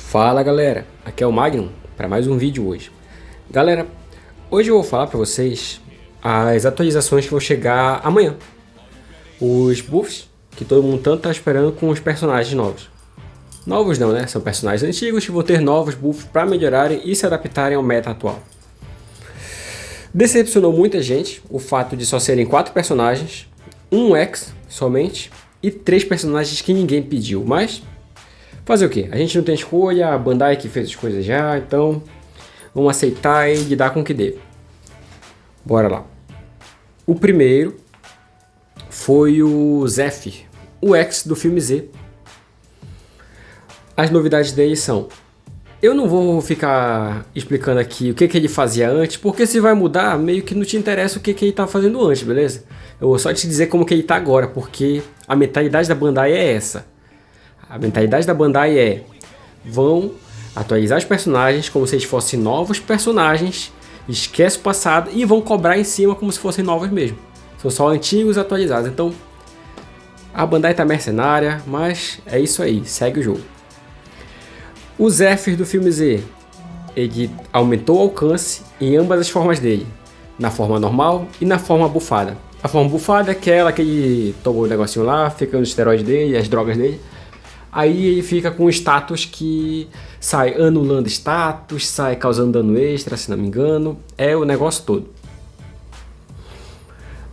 Fala galera, aqui é o Magnum para mais um vídeo hoje. Galera, hoje eu vou falar para vocês as atualizações que vão chegar amanhã. Os buffs que todo mundo tanto tá esperando com os personagens novos. Novos não, né? São personagens antigos que vão ter novos buffs para melhorarem e se adaptarem ao meta atual. Decepcionou muita gente o fato de só serem 4 personagens, um X somente e 3 personagens que ninguém pediu, mas fazer o que? A gente não tem escolha, a Bandai que fez as coisas já, então vamos aceitar e lidar com o que dê. Bora lá. O primeiro foi o Zephyr, o X do filme Z. As novidades dele são... Eu não vou ficar explicando aqui o que ele fazia antes, porque se vai mudar, meio que não te interessa o que ele tá fazendo antes, beleza? Eu vou só te dizer como que ele tá agora, porque a mentalidade da Bandai é essa. A mentalidade da Bandai é: vão atualizar os personagens como se eles fossem novos personagens, esquece o passado e vão cobrar em cima como se fossem novos mesmo. São só antigos atualizados. Então a Bandai tá mercenária, mas é isso aí, segue o jogo. O Zephyr do filme Z, ele aumentou o alcance em ambas as formas dele, na forma normal e na forma bufada. A forma bufada é aquela que ele tomou o negocinho lá, fica nos esteroides dele, as drogas dele. Aí ele fica com status que sai anulando status, sai causando dano extra, se não me engano, é o negócio todo.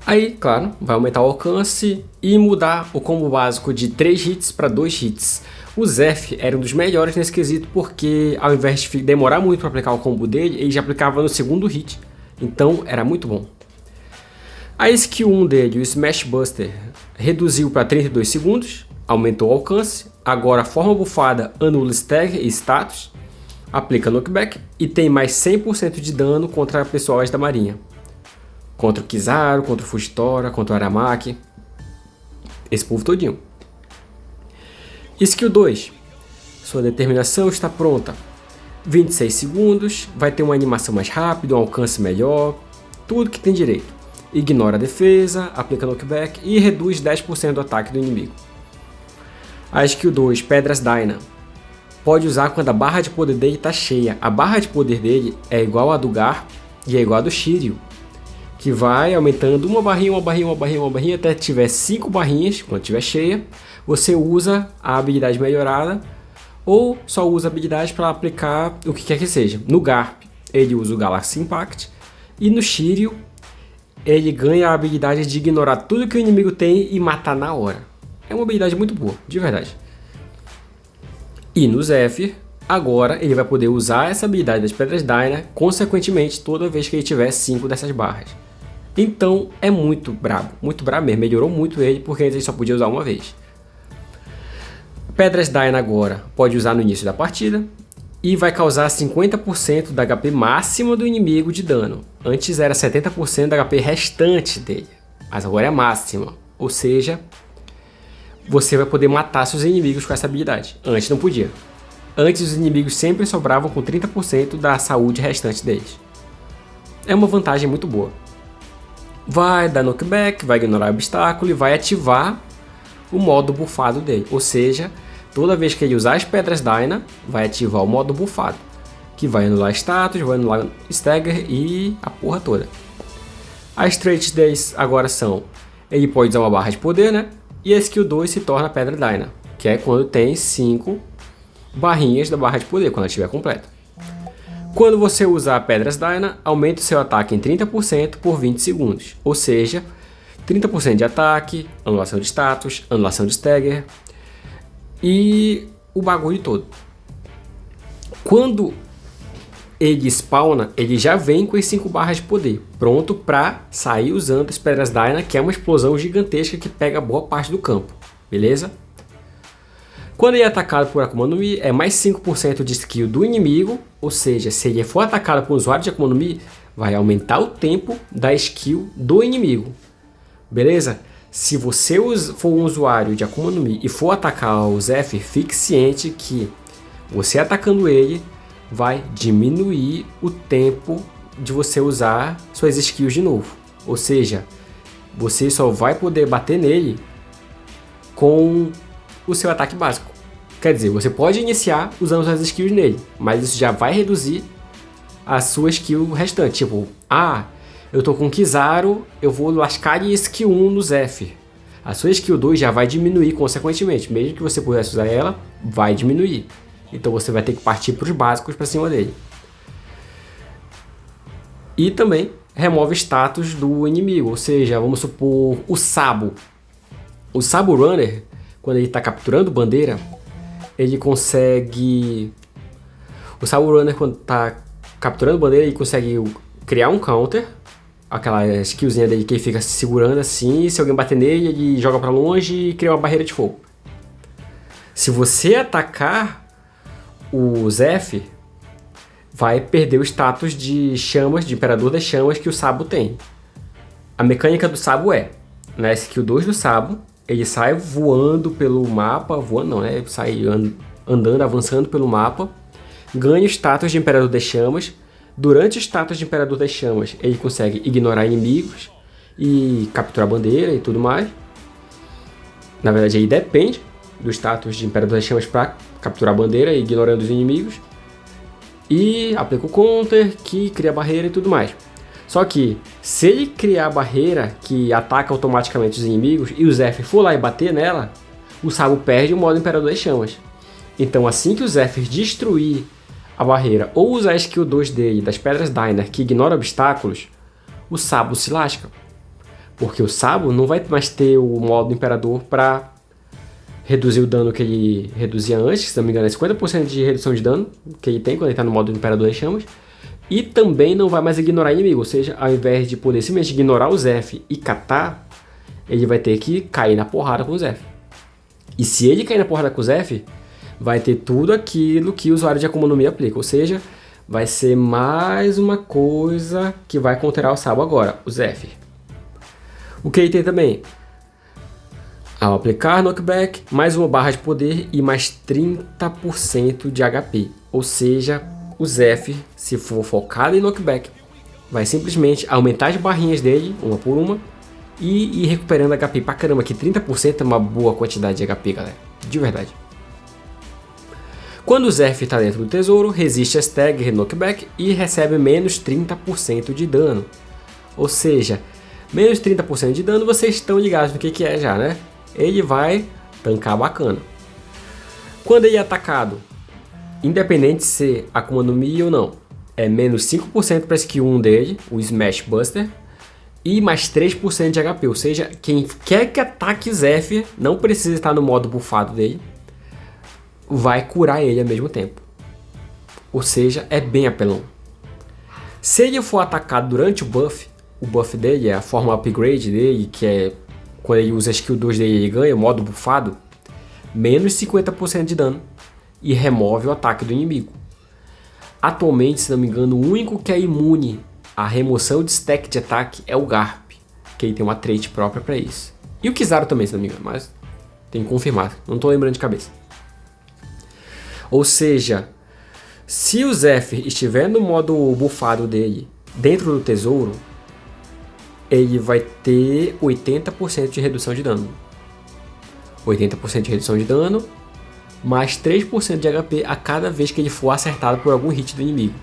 Aí, claro, vai aumentar o alcance e mudar o combo básico de 3 hits para 2 hits. O Zephyr era um dos melhores nesse quesito porque ao invés de demorar muito para aplicar o combo dele, ele já aplicava no segundo hit, então era muito bom. A skill 1 dele, o Smash Buster, reduziu para 32 segundos, aumentou o alcance. Agora a forma bufada anula stagger e status, aplica knockback e tem mais 100% de dano contra pessoas da marinha. Contra o Kizaru, contra o Fujitora, contra o Aramaki, esse povo todinho. Skill 2, sua determinação está pronta. 26 segundos, vai ter uma animação mais rápida, um alcance melhor, tudo que tem direito. Ignora a defesa, aplica knockback e reduz 10% do ataque do inimigo. A skill 2, Pedras Dyna, pode usar quando a barra de poder dele está cheia. A barra de poder dele é igual a do Garp e é igual a do Shiryu, que vai aumentando uma barrinha até tiver 5 barrinhas. Quando tiver cheia, você usa a habilidade melhorada ou só usa a habilidade para aplicar o que quer que seja. No Garp ele usa o Galaxy Impact e no Shiryu ele ganha a habilidade de ignorar tudo que o inimigo tem e matar na hora. É uma habilidade muito boa, de verdade. E no Zephyr, agora ele vai poder usar essa habilidade das Pedras Dyna, consequentemente, toda vez que ele tiver 5 dessas barras. Então é muito brabo mesmo, melhorou muito ele, porque antes ele só podia usar uma vez. Pedras Dyna agora pode usar no início da partida, e vai causar 50% da HP máxima do inimigo de dano. Antes era 70% da HP restante dele, mas agora é a máxima, ou seja... você vai poder matar seus inimigos com essa habilidade. Antes não podia. Antes os inimigos sempre sobravam com 30% da saúde restante deles. É uma vantagem muito boa. Vai dar knockback, vai ignorar o obstáculo e vai ativar o modo bufado dele. Ou seja, toda vez que ele usar as Pedras Dyna, vai ativar o modo bufado, que vai anular status, vai anular stagger e a porra toda. As traits deles agora são... ele pode usar uma barra de poder, né? E a skill 2 se torna Pedra Dyna, que é quando tem 5 barrinhas da barra de poder, quando ela estiver completa. Quando você usar Pedras Dyna, aumenta o seu ataque em 30% por 20 segundos. Ou seja, 30% de ataque, anulação de status, anulação de stagger e o bagulho todo. Quando ele spawna, ele já vem com as 5 barras de poder, pronto para sair usando as Pedras Dyna, que é uma explosão gigantesca que pega boa parte do campo, beleza? Quando ele é atacado por Akuma no Mi, é mais 5% de skill do inimigo, ou seja, se ele for atacado por um usuário de Akuma no Mi, vai aumentar o tempo da skill do inimigo, beleza? Se você for um usuário de Akuma no Mi e for atacar o Zephyr, fique ciente que você atacando ele, vai diminuir o tempo de você usar suas skills de novo. Ou seja, você só vai poder bater nele com o seu ataque básico. Quer dizer, você pode iniciar usando as skills nele, mas isso já vai reduzir a sua skill restante. Tipo, eu tô com Kizaru, eu vou lascar de skill 1 no Zephyr. A sua skill 2 já vai diminuir consequentemente, mesmo que você pudesse usar ela, vai diminuir. Então você vai ter que partir para os básicos para cima dele. E também remove status do inimigo, ou seja, vamos supor o Sabo. O Sabo Runner, quando ele está capturando bandeira, ele consegue... O Sabo Runner, quando está capturando bandeira, ele consegue criar um counter, aquela skillzinha dele que ele fica se segurando assim, e se alguém bater nele, ele joga para longe e cria uma barreira de fogo. Se você atacar o Zephyr, vai perder o status de chamas, de Imperador das Chamas que o Sabo tem. A mecânica do Sabo na skill 2 do Sabo, ele sai voando pelo mapa, voando não, né? Ele sai andando, avançando pelo mapa, ganha o status de Imperador das Chamas. Durante o status de Imperador das Chamas, ele consegue ignorar inimigos e capturar bandeira e tudo mais. Na verdade, aí depende do status de Imperador das Chamas para capturar bandeira, ignorando os inimigos. E aplica o counter, que cria barreira e tudo mais. Só que, se ele criar a barreira que ataca automaticamente os inimigos e o Zephyr for lá e bater nela, o Sabo perde o modo Imperador das Chamas. Então assim que o Zephyr destruir a barreira ou usar a skill 2 dele, das Pedras Diner, que ignora obstáculos, o Sabo se lasca. Porque o Sabo não vai mais ter o modo Imperador para reduzir o dano que ele reduzia antes, se não me engano é 50% de redução de dano que ele tem quando ele está no modo Imperador das Chamas. E também não vai mais ignorar inimigo, ou seja, ao invés de poder simplesmente ignorar o Zephyr e catar, ele vai ter que cair na porrada com o Zephyr. E se ele cair na porrada com o Zephyr, vai ter tudo aquilo que o usuário de Akuma no Mi aplica, ou seja, vai ser mais uma coisa que vai counterar o Sabo agora, o Zephyr. O que ele tem também? Ao aplicar knockback, mais uma barra de poder e mais 30% de HP, ou seja, o Zephyr, se for focado em knockback, vai simplesmente aumentar as barrinhas dele, uma por uma, e ir recuperando HP pra caramba, que 30% é uma boa quantidade de HP, galera, de verdade. Quando o Zephyr está dentro do tesouro, resiste a stagger knockback e recebe menos 30% de dano. Ou seja, menos 30% de dano, vocês estão ligados no que é já, né? Ele vai tancar bacana. Quando ele é atacado, independente de ser Akuma no Mi ou não, é menos 5% para skill 1 dele, o Smash Buster, e mais 3% de HP, ou seja, quem quer que ataque Zephyr, não precisa estar no modo buffado dele, vai curar ele ao mesmo tempo. Ou seja, é bem apelão. Se ele for atacado durante o buff dele é a forma upgrade dele, que é quando ele usa a skill 2 dele ele ganha, o modo buffado, menos 50% de dano e remove o ataque do inimigo. Atualmente, se não me engano, o único que é imune à remoção de stack de ataque é o Garp, que ele tem uma trait própria para isso. E o Kizaru também, se não me engano, mas tem que confirmar, não estou lembrando de cabeça. Ou seja, se o Zephyr estiver no modo buffado dele dentro do tesouro, ele vai ter 80% de redução de dano. 80% de redução de dano, mais 3% de HP a cada vez que ele for acertado por algum hit do inimigo.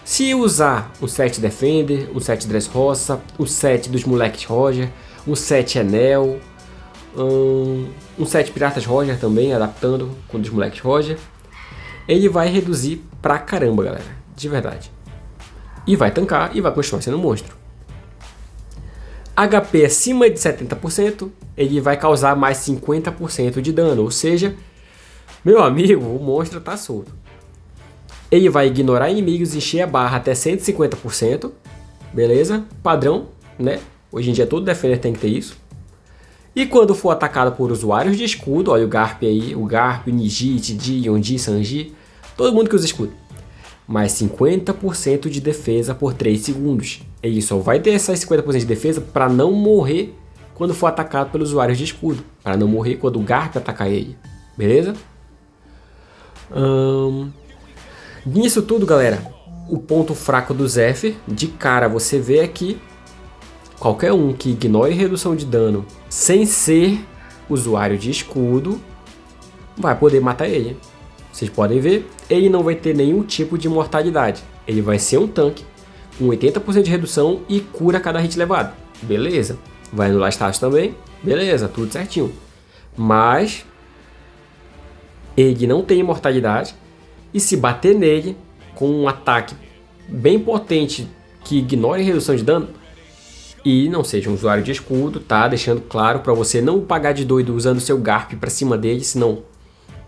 Se usar um set Defender, um set Dressrosa, um set dos moleques Roger, um set Enel, um set Piratas Roger também, adaptando com os moleques Roger, ele vai reduzir pra caramba, galera, de verdade. E vai tancar e vai continuar sendo um monstro. HP acima de 70%, ele vai causar mais 50% de dano, ou seja, meu amigo, o monstro tá solto. Ele vai ignorar inimigos e encher a barra até 150%, beleza? Padrão, né? Hoje em dia todo Defender tem que ter isso. E quando for atacado por usuários de escudo, olha o Garp aí, o Garp, Nijit, Dion, Sanji, todo mundo que usa escudo. Mais 50% de defesa por 3 segundos. Ele só vai ter essas 50% de defesa para não morrer quando for atacado pelos usuários de escudo. Para não morrer quando o Garp atacar ele. Beleza? Nisso tudo, galera, o ponto fraco do Zephyr, de cara você vê aqui, qualquer um que ignore redução de dano sem ser usuário de escudo, vai poder matar ele. vocês podem ver, ele não vai ter nenhum tipo de mortalidade. Ele vai ser um tanque com 80% de redução e cura cada hit levado. Beleza. Vai anular status também. Beleza, tudo certinho. Mas ele não tem imortalidade. E se bater nele com um ataque bem potente que ignore redução de dano e não seja um usuário de escudo, tá? Deixando claro para você não pagar de doido usando seu Garp para cima dele, senão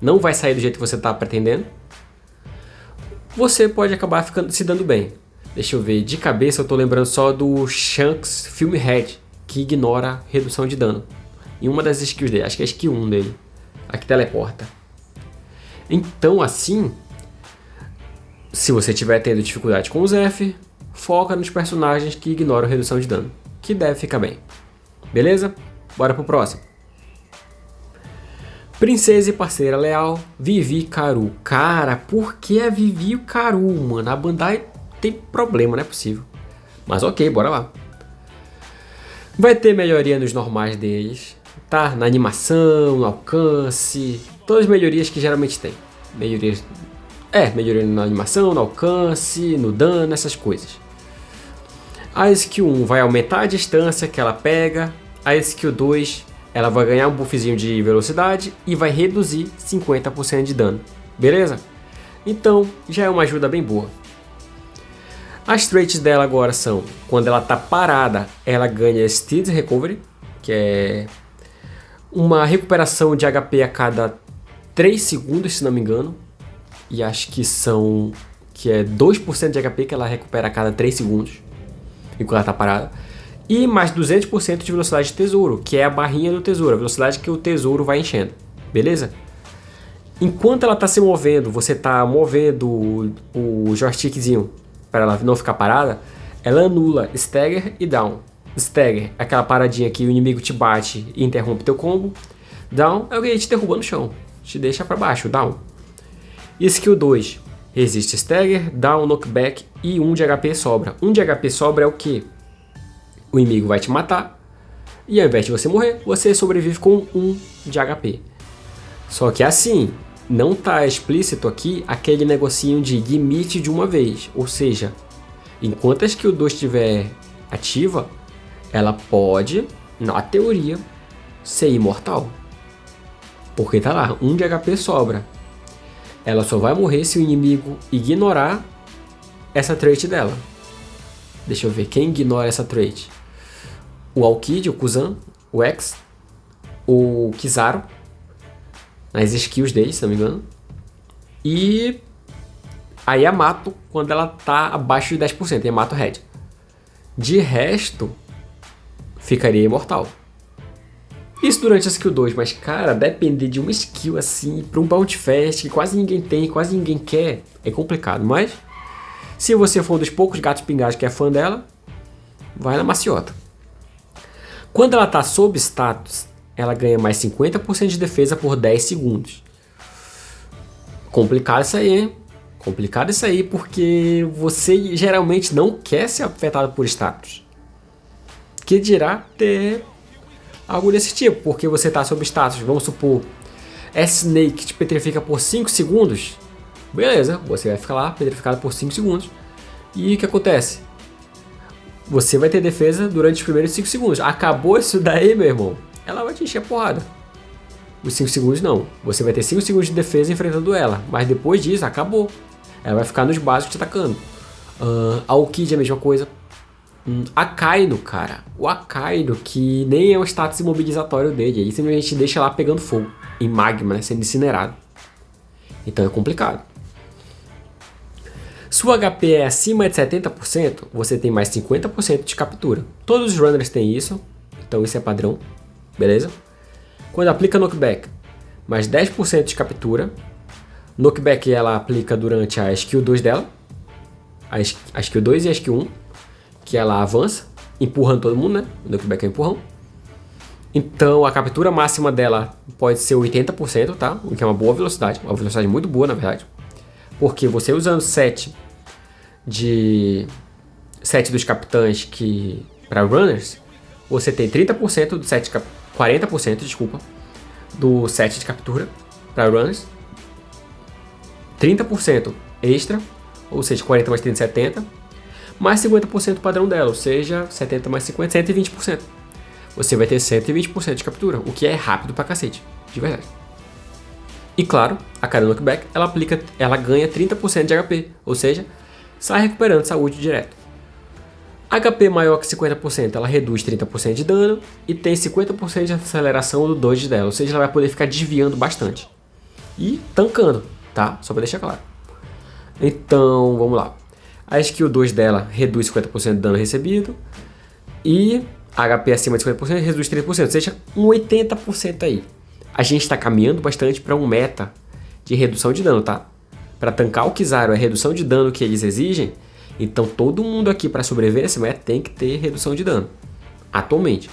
não vai sair do jeito que você tá pretendendo. Você pode acabar se dando bem. Deixa eu ver, de cabeça eu tô lembrando só do Shanks Filme Head, que ignora redução de dano. Em uma das skills dele, acho que é a skill 1 dele, a que teleporta. Então assim, se você estiver tendo dificuldade com o Zephyr, foca nos personagens que ignoram redução de dano, que deve ficar bem. Beleza? Bora pro próximo. Princesa e parceira leal, Vivi Karu. Cara, por que a Vivi e o Karu, mano? A Bandai tem problema, não é possível. Mas ok, bora lá. Vai ter melhoria nos normais deles, tá? Na animação, no alcance, todas as melhorias que geralmente tem. Melhoria na animação, no alcance, no dano, essas coisas. A skill 1 vai aumentar a distância que ela pega. A skill 2 ela vai ganhar um buffzinho de velocidade e vai reduzir 50% de dano. Beleza? Então já é uma ajuda bem boa. As traits dela agora são, quando ela tá parada, ela ganha Steed Recovery, que é uma recuperação de HP a cada 3 segundos, se não me engano. E acho que é 2% de HP que ela recupera a cada 3 segundos, enquanto ela tá parada. E mais 200% de velocidade de tesouro, que é a barrinha do tesouro, a velocidade que o tesouro vai enchendo. Beleza? Enquanto ela tá se movendo, você tá movendo o joystickzinho para ela não ficar parada, ela anula Stagger e Down. Stagger é aquela paradinha que o inimigo te bate e interrompe teu combo. Down é o que te derruba no chão, te deixa para baixo, Down. E skill 2, resiste Stagger, Down, Knockback e 1 de HP sobra. 1 de HP sobra é o que? O inimigo vai te matar e ao invés de você morrer, você sobrevive com 1 de HP. Só que assim, não tá explícito aqui aquele negocinho de limite de uma vez. Ou seja, enquanto a skill 2 estiver ativa, ela pode, na teoria, ser imortal. Porque tá lá, 1 de HP sobra. Ela só vai morrer se o inimigo ignorar essa trait dela. Deixa eu ver, quem ignora essa trait? O Aokid, o Kuzan, o X, o Kizaru, nas skills dele, se não me engano. E a Yamato, quando ela tá abaixo de 10%, Yamato Red. De resto, ficaria imortal. Isso durante a skill 2, mas cara, depender de uma skill assim, pra um Bounty Fest que quase ninguém tem, quase ninguém quer, é complicado. Mas, se você for um dos poucos gatos pingados que é fã dela, vai na maciota. Quando ela tá sob status, ela ganha mais 50% de defesa por 10 segundos. Complicado isso aí, hein? Complicado isso aí, porque você geralmente não quer ser afetado por status. Que dirá ter algo desse tipo, porque você tá sob status, vamos supor, Snake te petrifica por 5 segundos. Beleza, você vai ficar lá petrificado por 5 segundos. E o que acontece? Você vai ter defesa durante os primeiros 5 segundos. Acabou isso daí, meu irmão, ela vai te encher a porrada. Os 5 segundos não. Você vai ter 5 segundos de defesa enfrentando ela. Mas depois disso, acabou. Ela vai ficar nos básicos te atacando. A Aokid é a mesma coisa. Akainu, cara. O Akainu, que nem é o status imobilizatório dele. Ele simplesmente deixa lá pegando fogo. Em magma, né? Sendo incinerado. Então é complicado. Se o HP é acima de 70%, você tem mais 50% de captura. Todos os runners têm isso. Então isso é padrão. Beleza? Quando aplica knockback, mais 10% de captura. Knockback ela aplica durante a skill 2 dela. A skill 2 e a skill 1. Que ela avança, empurrando todo mundo, né? O knockback é empurrão. Então a captura máxima dela pode ser 80%, tá? O que é uma boa velocidade. Uma velocidade muito boa, na verdade. Porque você usando 7 dos capitães que para runners, você tem 30% do 7 40%, desculpa, do set de captura para runners. 30% extra, ou seja, 40 mais 30, 70, mais 50% padrão dela, ou seja, 70 mais 50, 120%. Você vai ter 120% de captura, o que é rápido pra cacete, de verdade. E claro, a cada knockback ela ganha 30% de HP, ou seja, sai recuperando saúde direto. HP maior que 50%, ela reduz 30% de dano e tem 50% de aceleração do dodge dela, ou seja, ela vai poder ficar desviando bastante. E tancando, tá? Só pra deixar claro. Então, vamos lá. A skill 2 dela reduz 50% de dano recebido e HP acima de 50% reduz 30%, ou seja, um 80% aí. A gente está caminhando bastante para um meta de redução de dano, tá? Para tancar o Kizaru, a redução de dano que eles exigem, então todo mundo aqui para sobreviver nesse meta tem que ter redução de dano, atualmente.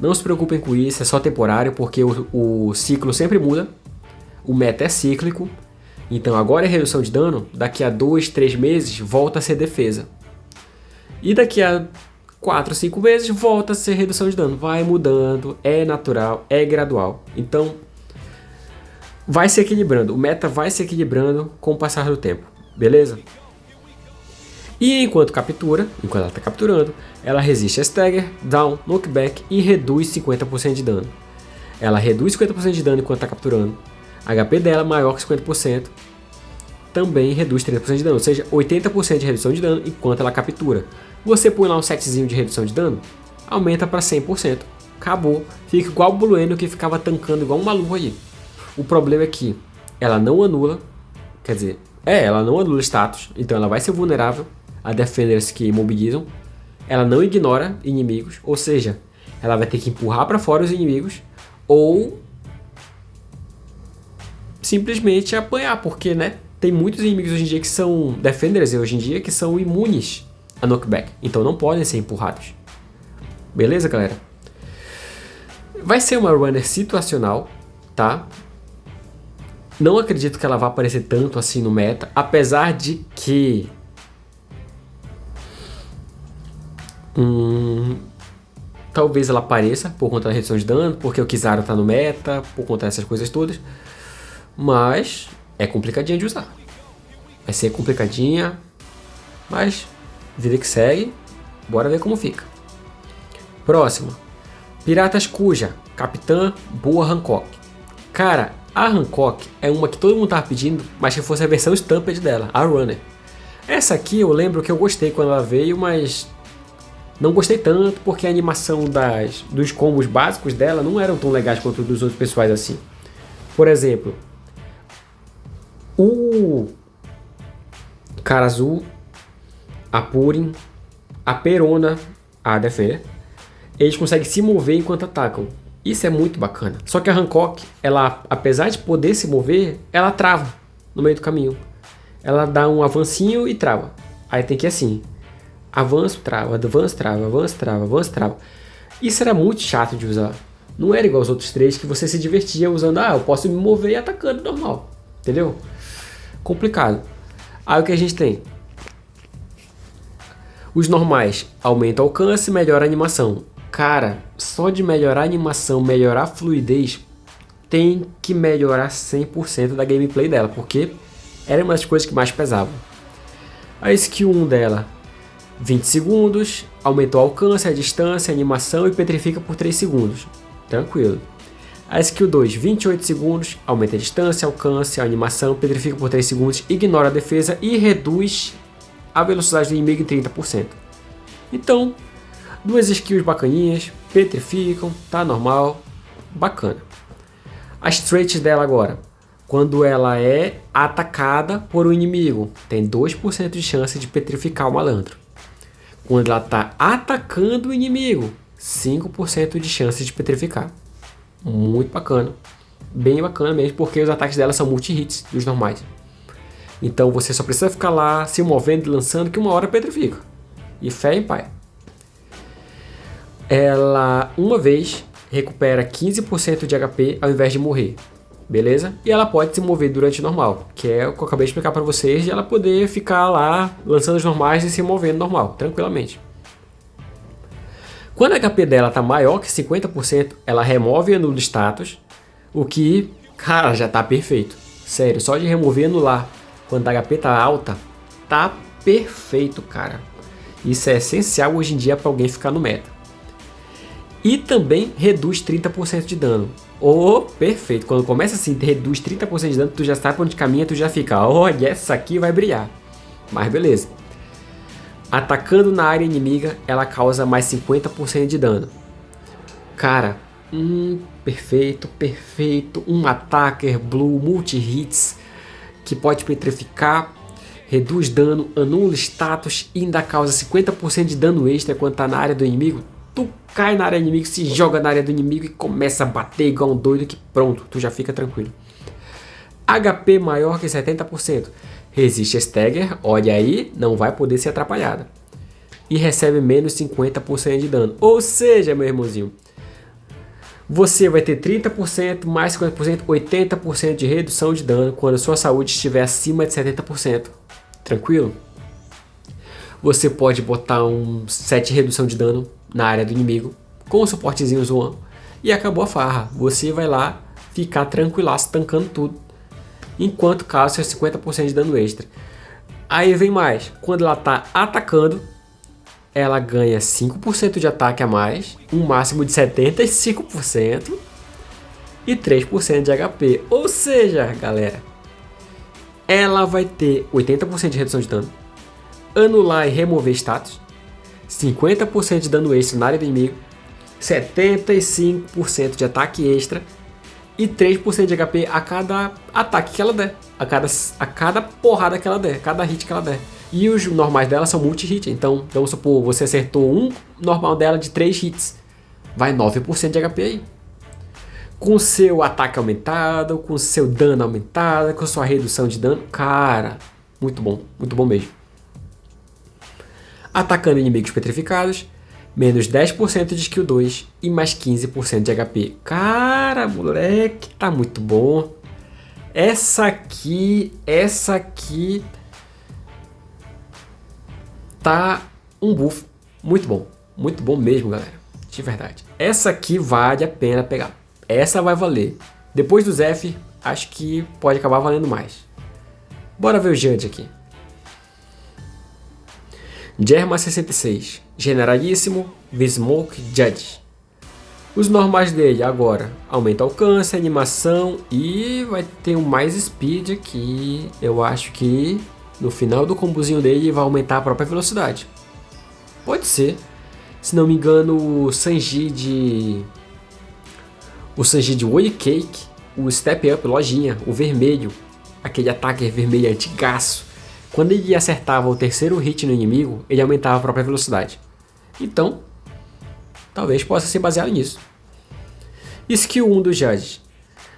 Não se preocupem com isso, é só temporário, porque o ciclo sempre muda, o meta é cíclico, então agora é redução de dano, daqui a 2, 3 meses volta a ser defesa. E daqui a 4, 5 meses volta a ser redução de dano. Vai mudando, é natural, é gradual. Então, vai se equilibrando. O meta vai se equilibrando com o passar do tempo. Beleza? E enquanto ela está capturando, ela resiste a stagger, down, knockback e reduz 50% de dano. Ela reduz 50% de dano enquanto está capturando. HP dela maior que 50%. Também reduz 30% de dano, ou seja, 80% de redução de dano enquanto ela captura. Você põe lá um setzinho de redução de dano, aumenta para 100%. Acabou. Fica igual o Blueno que ficava tancando igual um maluco aí. O problema é que ela não anula, quer dizer, ela não anula status, então ela vai ser vulnerável a defenders que imobilizam. Ela não ignora inimigos, ou seja, ela vai ter que empurrar para fora os inimigos ou simplesmente apanhar, porque, né, tem muitos inimigos hoje em dia que são defenders hoje em dia que são imunes a knockback, então não podem ser empurrados. Beleza, galera? Vai ser uma runner situacional, tá? Não acredito que ela vá aparecer tanto assim no meta, apesar de que talvez ela apareça por conta da redução de dano, porque o Kizaru tá no meta, por conta dessas coisas todas, mas é complicadinha de usar. Vai ser complicadinha, mas vida que segue, bora ver como fica. Próximo, Piratas Kuja, Capitã Boa Hancock. Cara, a Hancock é uma que todo mundo tava pedindo, mas que fosse a versão Stamped dela, a Runner. Essa aqui eu lembro que eu gostei quando ela veio, mas não gostei tanto porque a animação dos combos básicos dela não eram tão legais quanto dos outros pessoais assim. Por exemplo, o Cara Azul, a Purim, a Perona, a Defender, eles conseguem se mover enquanto atacam. Isso é muito bacana. Só que a Hancock, ela, apesar de poder se mover, ela trava no meio do caminho. Ela dá um avancinho e trava. Aí tem que ir assim. Avanço, trava, avanço, trava, avanço, trava, avanço, trava. Isso era muito chato de usar. Não era igual aos outros três que você se divertia usando. Eu posso me mover e atacando normal. Entendeu? Complicado. Aí o que a gente tem? Os normais aumentam o alcance e melhora a animação. Cara, só de melhorar a animação, melhorar a fluidez, tem que melhorar 100% da gameplay dela, porque era uma das coisas que mais pesavam. A skill 1 dela, 20 segundos, aumentou o alcance, a distância, a animação e petrifica por 3 segundos. Tranquilo. A skill 2, 28 segundos, aumenta a distância, alcance, a animação, petrifica por 3 segundos, ignora a defesa e reduz a velocidade do inimigo em 30%. Então, duas skills bacaninhas, petrificam, tá normal, bacana. As traits dela agora, quando ela é atacada por um inimigo, tem 2% de chance de petrificar o malandro. Quando ela está atacando o inimigo, 5% de chance de petrificar. Muito bacana, bem bacana mesmo, porque os ataques dela são multi-hits dos normais. Então você só precisa ficar lá se movendo e lançando que uma hora petrifica. E fé em pai. Ela, uma vez, recupera 15% de HP ao invés de morrer. Beleza? E ela pode se mover durante o normal, que é o que eu acabei de explicar para vocês, de ela poder ficar lá lançando os normais e se movendo normal, tranquilamente. Quando a HP dela tá maior que 50%, ela remove e anula o status, o que, cara, já tá perfeito. Sério, só de remover e anular quando a HP tá alta, tá perfeito, cara. Isso é essencial hoje em dia para alguém ficar no meta. E também reduz 30% de dano. Oh, perfeito. Quando começa assim, reduz 30% de dano, tu já sabe onde caminha, tu já fica, olha, essa aqui vai brilhar. Mas beleza. Atacando na área inimiga, ela causa mais 50% de dano. Cara, perfeito, perfeito. Um attacker blue multi-hits que pode petrificar, reduz dano, anula status e ainda causa 50% de dano extra quando tá na área do inimigo. Tu cai na área do inimigo, se joga na área do inimigo e começa a bater igual um doido que pronto, tu já fica tranquilo. HP maior que 70%. Resiste a Stagger, olha aí, não vai poder ser atrapalhada. E recebe menos 50% de dano. Ou seja, meu irmãozinho, você vai ter 30%, mais 50%, 80% de redução de dano quando sua saúde estiver acima de 70%. Tranquilo? Você pode botar um 7 de redução de dano na área do inimigo, com o suportezinho zoando, e acabou a farra. Você vai lá ficar tranquilaço, tancando tudo, enquanto causa 50% de dano extra. Aí vem mais, quando ela está atacando, ela ganha 5% de ataque a mais, um máximo de 75% e 3% de HP. Ou seja, galera, ela vai ter 80% de redução de dano, anular e remover status, 50% de dano extra na área do inimigo, 75% de ataque extra e 3% de HP a cada ataque que ela der, a cada porrada que ela der, cada hit que ela der. E os normais dela são multi-hit, então vamos supor, você acertou um normal dela de 3 hits, vai 9% de HP aí. Com seu ataque aumentado, com seu dano aumentado, com sua redução de dano, cara, muito bom mesmo. Atacando inimigos petrificados, menos 10% de skill 2 e mais 15% de HP. Cara, moleque, tá muito bom. Essa aqui tá um buff muito bom mesmo, galera, de verdade. Essa aqui vale a pena pegar, essa vai valer. Depois do Zephyr, acho que pode acabar valendo mais. Bora ver o Judge aqui. Germa 66, Generalíssimo, V-Smoke, Judge. Os normais dele agora aumenta alcance, animação e vai ter um mais speed aqui. Eu acho que no final do combozinho dele vai aumentar a própria velocidade. Pode ser. Se não me engano, o Sanji de Holy Cake, o Step Up Lojinha, o vermelho, aquele ataque vermelho antigaço. Quando ele acertava o terceiro hit no inimigo, ele aumentava a própria velocidade. Então, talvez possa ser baseado nisso. Skill 1 do Judge.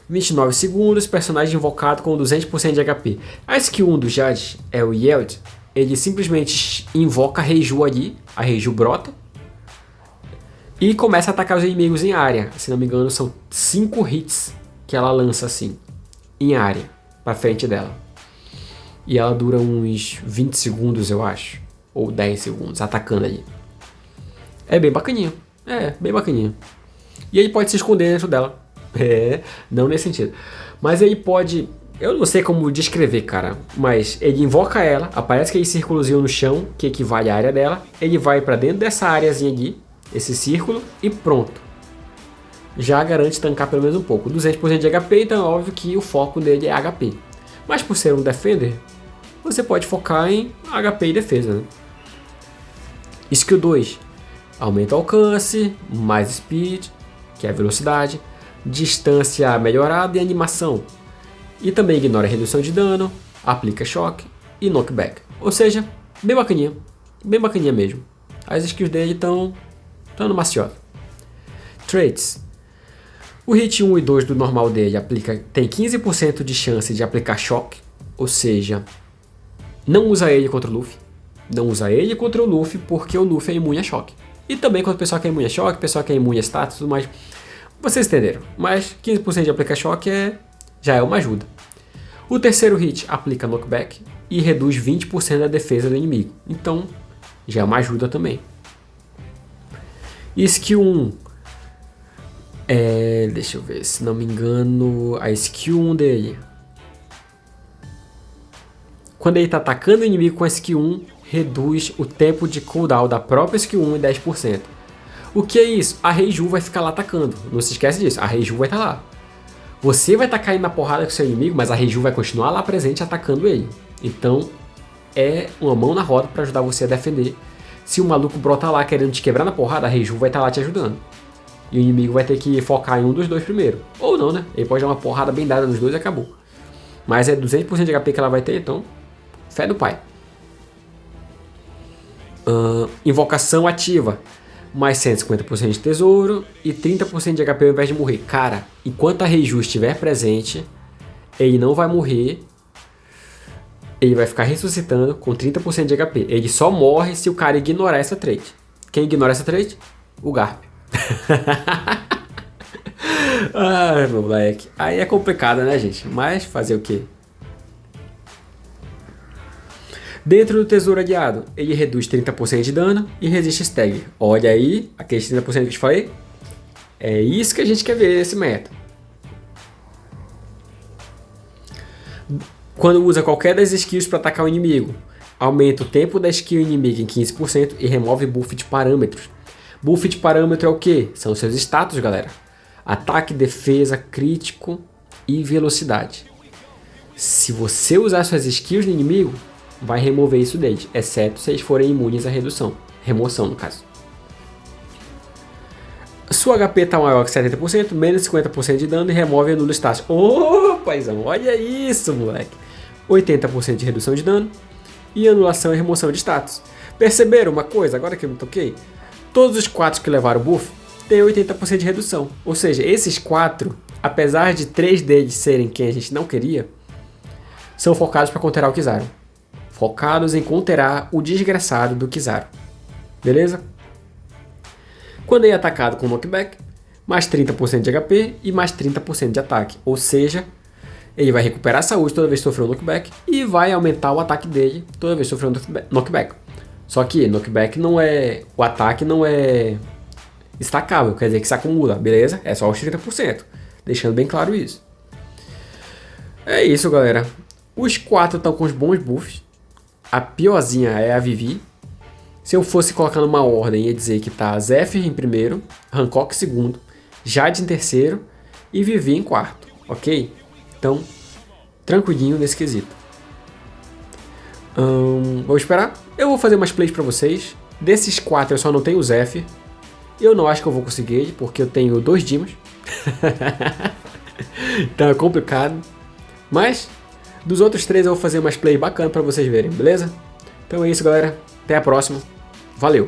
29 segundos, personagem invocado com 200% de HP. A skill 1 do Judge é o Yield. Ele simplesmente invoca a Reiju ali, a Reiju brota, e começa a atacar os inimigos em área. Se não me engano, são 5 hits que ela lança assim, em área, pra frente dela. E ela dura uns 20 segundos, eu acho. Ou 10 segundos, atacando ali. É bem bacaninha. Bem bacaninha. E ele pode se esconder dentro dela. Não nesse sentido. Mas ele pode... Eu não sei como descrever, cara. Mas ele invoca ela, aparece aquele círculozinho no chão, que equivale à área dela. Ele vai pra dentro dessa áreazinha aqui, esse círculo, e pronto. Já garante tancar pelo menos um pouco. 200% de HP, então é óbvio que o foco dele é HP. Mas por ser um Defender, você pode focar em HP e defesa, né? Skill 2. Aumenta o alcance, mais speed, que é a velocidade, distância melhorada e animação. E também ignora a redução de dano, aplica choque e knockback. Ou seja, bem bacaninha mesmo. As skills dele estão no maciota. Traits. O hit 1 e 2 do normal dele tem 15% de chance de aplicar choque, ou seja, não usa ele contra o Luffy. Não usa ele contra o Luffy porque o Luffy é imune a choque. E também quando o pessoal que é imune a choque, o pessoal que é imune a status e tudo mais. Vocês entenderam. Mas 15% de aplicar choque já é uma ajuda. O terceiro hit aplica knockback e reduz 20% da defesa do inimigo. Então já é uma ajuda também. Skill 1. Deixa eu ver, se não me engano, a skill 1 dele Quando ele tá atacando o inimigo com a skill 1, reduz o tempo de cooldown da própria skill 1 em 10%. O que é isso? A Reiju vai ficar lá atacando. Não se esquece disso, a Reiju vai estar lá. Você vai estar caindo na porrada com seu inimigo, mas a Reiju vai continuar lá presente atacando ele. Então, é uma mão na roda para ajudar você a defender. Se o maluco brota lá querendo te quebrar na porrada, a Reiju vai estar lá te ajudando. E o inimigo vai ter que focar em um dos dois primeiro. Ou não, né? Ele pode dar uma porrada bem dada nos dois e acabou. Mas é 200% de HP que ela vai ter, então fé do pai. Invocação ativa. Mais 150% de tesouro e 30% de HP ao invés de morrer. Cara, enquanto a Reiju estiver presente, ele não vai morrer. Ele vai ficar ressuscitando com 30% de HP. Ele só morre se o cara ignorar essa trait. Quem ignora essa trait? O Garp. Ai, meu moleque. Aí é complicado, né, gente? Mas fazer o quê? Dentro do tesouro aliado, ele reduz 30% de dano e resiste stagger. Olha aí, aqueles 30% que eu te falei. É isso que a gente quer ver nesse método. Quando usa qualquer das skills para atacar o inimigo, aumenta o tempo da skill inimiga em 15% e remove buff de parâmetros. Buff de parâmetro é o que? São seus status, galera. Ataque, defesa, crítico e velocidade. Se você usar suas skills no inimigo, vai remover isso deles, exceto se eles forem imunes à remoção no caso. Sua HP está maior que 70%, menos 50% de dano e remove e anula status. Ô, paizão, olha isso, moleque. 80% de redução de dano e anulação e remoção de status. Perceberam uma coisa, agora que eu me toquei? Todos os 4 que levaram o buff têm 80% de redução. Ou seja, esses 4, apesar de 3 deles serem quem a gente não queria, são focados para counterar o Kizaru. Focados em counterar o desgraçado do Kizaru. Beleza? Quando ele é atacado com knockback, mais 30% de HP e mais 30% de ataque. Ou seja, ele vai recuperar a saúde toda vez que sofrer um knockback e vai aumentar o ataque dele toda vez que sofrer um knockback. Só que knockback não é... O ataque não é estacável, quer dizer que se acumula, beleza? É só os 30%. Deixando bem claro isso. É isso, galera. Os 4 estão com os bons buffs. A piorzinha é a Vivi. Se eu fosse colocar numa ordem, ia dizer que tá Zephyr em primeiro, Hancock em segundo, Jade em terceiro e Vivi em quarto, ok? Então, tranquilinho nesse quesito. Vou esperar. Eu vou fazer umas plays pra vocês. Desses 4 eu só não tenho o Zephyr. Eu não acho que eu vou conseguir ele, porque eu tenho 2 Dimas. Então é complicado. Mas, dos outros 3 eu vou fazer umas plays bacanas pra vocês verem, beleza? Então é isso, galera. Até a próxima. Valeu!